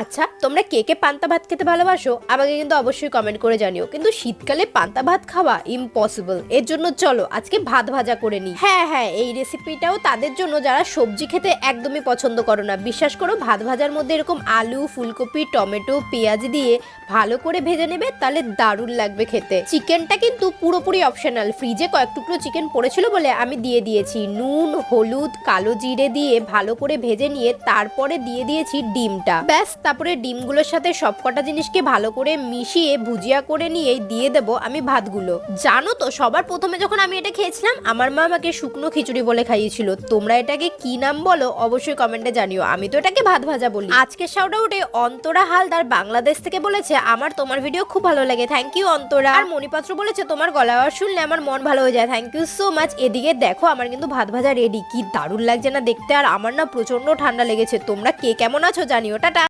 আচ্ছা, তোমরা কে কে পান্তা ভাত খেতে ভালোবাসো আমাকে কিন্তু অবশ্যই কমেন্ট করে জানিও। কিন্তু শীতকালে পান্তা ভাত খাওয়া ইম্পসিবল। এর জন্য চলো আজকে ভাত ভাজা করে নিই। হ্যাঁ হ্যাঁ, এই রেসিপিটাও তাদের জন্য যারা সবজি খেতে একদমই পছন্দ করো না। বিশ্বাস করো, ভাত ভাজার মধ্যে এরকম আলু, ফুলকপি, টমেটো, পেঁয়াজ দিয়ে ভালো করে ভেজে নেবে, তাহলে দারুণ লাগবে খেতে। চিকেনটা কিন্তু পুরোপুরি অপশনাল। ফ্রিজে কয়েক টুকরো চিকেন পড়েছিল বলে আমি দিয়ে দিয়েছি। নুন, হলুদ, কালো জিরে দিয়ে ভালো করে ভেজে নিয়ে তারপরে দিয়ে দিয়েছি ডিমটা। ব্যাস, তারপরে ডিমগুলোর সাথে সবকটা জিনিসকে ভালো করে মিশিয়ে ভুজিয়া করে নিয়ে দিয়ে দেব আমি ভাতগুলো। জানো তো, সবার প্রথমে যখন আমি এটা খেয়েছিলাম আমার মা আমাকে শুকনো খিচুড়ি বলে খাইয়েছিল। তোমরা এটাকে কি নাম বলো অবশ্যই কমেন্টে জানিও। আমি তো এটাকে ভাত ভাজা বলি। আজকে শাউট আউটে অন্তরা হালদার বাংলাদেশ থেকে বলেছে আমার তোমার ভিডিও খুব ভালো লাগে। Thank you Antara. আর মণিপাত্র বলেছে তোমার গলা আওয়াজ শুনলে আমার মন ভালো হয়ে যায়। Thank you so much. এদিকে দেখো আমার কিন্তু ভাত ভাজা রেডি। কি দারুণ লাগছে না দেখতে। আর আমার না প্রচন্ড ঠান্ডা লেগেছে। তোমরা কে কেমন আছো জানিও। টাটা।